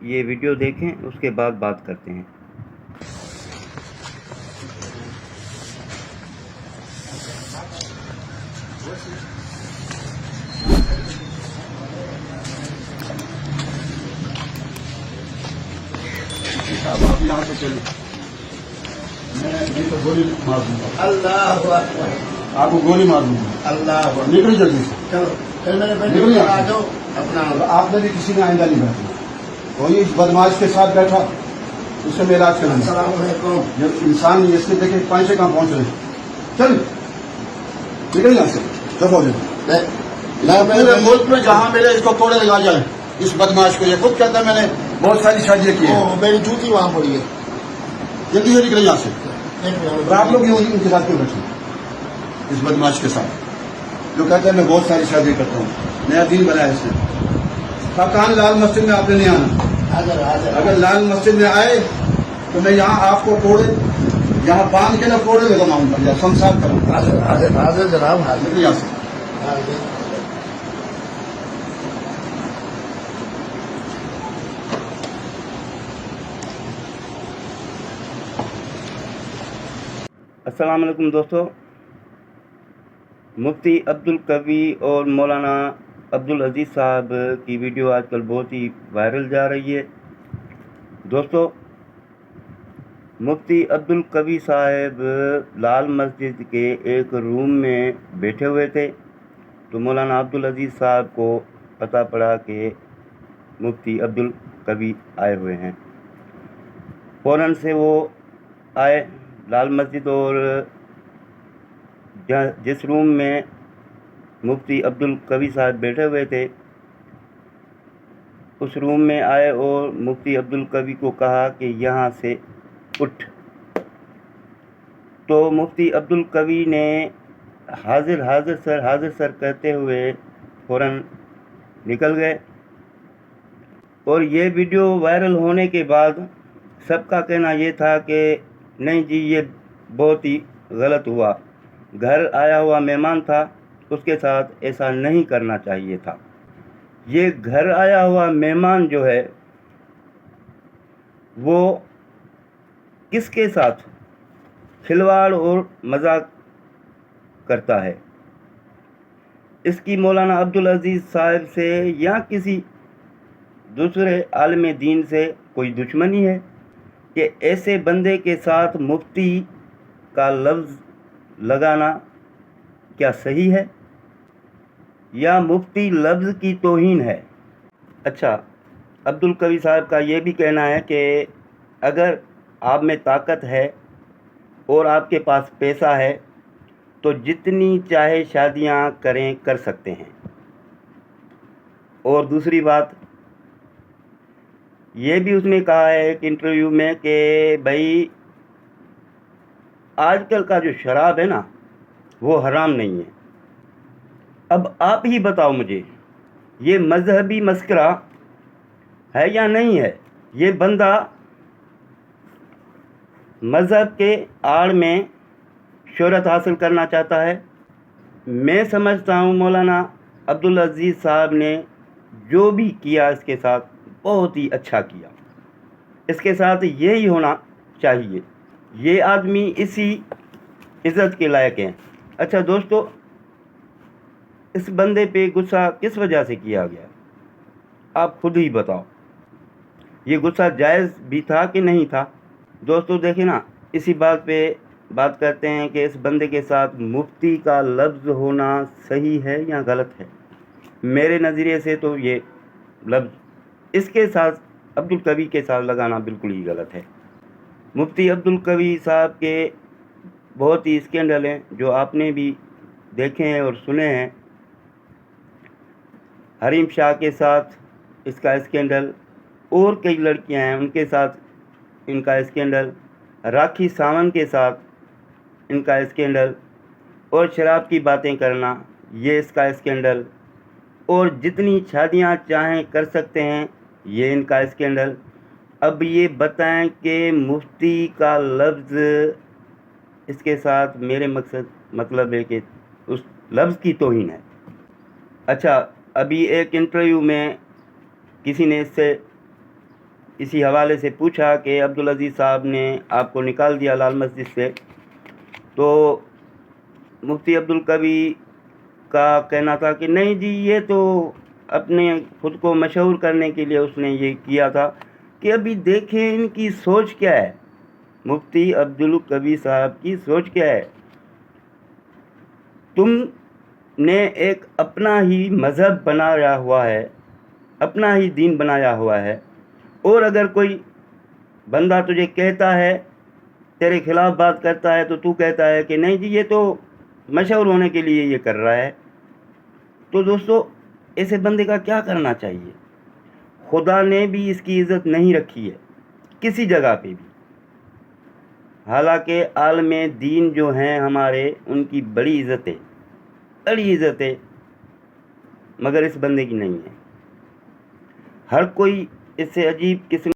یہ ویڈیو دیکھیں، اس کے بعد بات کرتے ہیں۔ آپ یہاں سے چلیں، میں تو گولی مار دوں گا۔ اللہ اکبر، آپ کو گولی مار دوں گا۔ اللہ اکبر، نکلی جلدی سے، چلو پھر میرے بیٹے نکل کو یہاں آ سے۔ جاؤ اپنا۔ آپ نے بھی کسی نے آئندہ نہیں بیٹھنا، کوئی اس بدماش کے ساتھ بیٹھا اس سے میں علاج کروں گا۔ السلام علیکم۔ جب انسان اس کے دیکھے پانچ سے کہاں پہنچ رہے ہیں۔ چل نکل یہاں سے، دفعہ ہو جائے۔ پورے ملک میں جہاں ملے اس کو کوڑے لگا جائے اس بدماش کو۔ یہ خود کہتا ہے میں نے بہت ساری شادیاں کی ہیں۔ او، میری جوتی وہاں پڑی ہے۔ جلدی سے نکلے یہاں سے۔ ایک منٹ۔ اور آپ لوگ یوں ان کے ساتھ کیوں بیٹھے اس بدماش کے ساتھ جو کہتا ہے میں بہت ساری شادی کرتا ہوں، نیا دین بنایا اس نے۔ خاقان لال مسجد میں آپ نے نہیں آنا۔ حاضر حاضر۔ اگر لال مسجد میں آئے تو میں یہاں آپ کو کوڑے یہاں باندھ کے نہ کوڑے لگاؤں گا یا سمسار کروں گا۔ حاضر حاضر حاضر جناب، حاضر نکل یہاں سے۔ حاضر۔ السلام علیکم دوستو، مفتی عبدالقوی اور مولانا عبدالعزیز صاحب کی ویڈیو آج کل بہت ہی وائرل جا رہی ہے۔ دوستو، مفتی عبدالقوی صاحب لال مسجد کے ایک روم میں بیٹھے ہوئے تھے تو مولانا عبدالعزیز صاحب کو پتہ پڑا کہ مفتی عبدالقوی آئے ہوئے ہیں۔ فوراً سے وہ آئے لال مسجد، اور جس روم میں مفتی عبدالقوی صاحب بیٹھے ہوئے تھے اس روم میں آئے اور مفتی عبدالقوی کو کہا کہ یہاں سے اٹھ۔ تو مفتی عبدالقوی نے حاضر سر کہتے ہوئے فوراً نکل گئے، اور یہ ویڈیو وائرل ہونے کے بعد سب کا کہنا یہ تھا کہ نہیں جی یہ بہت ہی غلط ہوا، گھر آیا ہوا مہمان تھا، اس کے ساتھ ایسا نہیں کرنا چاہیے تھا۔ یہ گھر آیا ہوا مہمان جو ہے وہ کس کے ساتھ کھلواڑ اور مذاق کرتا ہے؟ اس کی مولانا عبدالعزیز صاحب سے یا کسی دوسرے عالم دین سے کوئی دشمنی ہے کہ ایسے بندے کے ساتھ مفتی کا لفظ لگانا کیا صحیح ہے یا مفتی لفظ کی توہین ہے؟ اچھا، عبدالقوی صاحب کا یہ بھی کہنا ہے کہ اگر آپ میں طاقت ہے اور آپ کے پاس پیسہ ہے تو جتنی چاہے شادیاں کر سکتے ہیں۔ اور دوسری بات یہ بھی اس نے کہا ہے ایک انٹرویو میں کہ بھائی آج کل کا جو شراب ہے نا وہ حرام نہیں ہے۔ اب آپ ہی بتاؤ مجھے، یہ مذہبی مسکرہ ہے یا نہیں ہے؟ یہ بندہ مذہب کے آڑ میں شہرت حاصل کرنا چاہتا ہے۔ میں سمجھتا ہوں مولانا عبدالعزیز صاحب نے جو بھی کیا اس کے ساتھ بہت ہی اچھا کیا، اس کے ساتھ یہی ہونا چاہیے، یہ آدمی اسی عزت کے لائق ہیں۔ اچھا دوستو، اس بندے پہ غصہ کس وجہ سے کیا گیا آپ خود ہی بتاؤ، یہ غصہ جائز بھی تھا کہ نہیں تھا؟ دوستو دیکھیں نا، اسی بات پہ بات کرتے ہیں کہ اس بندے کے ساتھ مفتی کا لفظ ہونا صحیح ہے یا غلط ہے۔ میرے نظریے سے تو یہ لفظ اس کے ساتھ عبدالقوی کے ساتھ لگانا بالکل ہی غلط ہے۔ مفتی عبدالقوی صاحب کے بہت ہی اسکینڈل ہیں جو آپ نے بھی دیکھے ہیں اور سنے ہیں۔ حریم شاہ کے ساتھ اس کا اسکینڈل، اور کئی لڑکیاں ہیں ان کے ساتھ ان کا اسکینڈل، راکھی ساونت کے ساتھ ان کا اسکینڈل، اور شراب کی باتیں کرنا یہ اس کا اسکینڈل، اور جتنی شادیاں چاہیں کر سکتے ہیں یہ ان کا اسکینڈل۔ اب یہ بتائیں کہ مفتی کا لفظ اس کے ساتھ میرے مطلب ہے کہ اس لفظ کی توہین ہے۔ اچھا، ابھی ایک انٹرویو میں کسی نے اس سے اسی حوالے سے پوچھا کہ عبدالعزیز صاحب نے آپ کو نکال دیا لال مسجد سے، تو مفتی عبدالقوی کا کہنا تھا کہ نہیں جی، یہ تو اپنے خود کو مشہور کرنے کے لیے اس نے یہ کیا تھا، کہ ابھی دیکھیں ان کی سوچ کیا ہے، مفتی عبدالقوی صاحب کی سوچ کیا ہے۔ تم نے ایک اپنا ہی مذہب بنایا ہوا ہے، اپنا ہی دین بنایا ہوا ہے، اور اگر کوئی بندہ تجھے کہتا ہے، تیرے خلاف بات کرتا ہے، تو تو کہتا ہے کہ نہیں جی یہ تو مشہور ہونے کے لیے یہ کر رہا ہے۔ تو دوستو، ایسے بندے کا کیا کرنا چاہیے؟ خدا نے بھی اس کی عزت نہیں رکھی ہے کسی جگہ پہ بھی، حالانکہ عالم دین جو ہیں ہمارے، ان کی بڑی عزت ہے، مگر اس بندے کی نہیں ہے۔ ہر کوئی اس سے عجیب قسم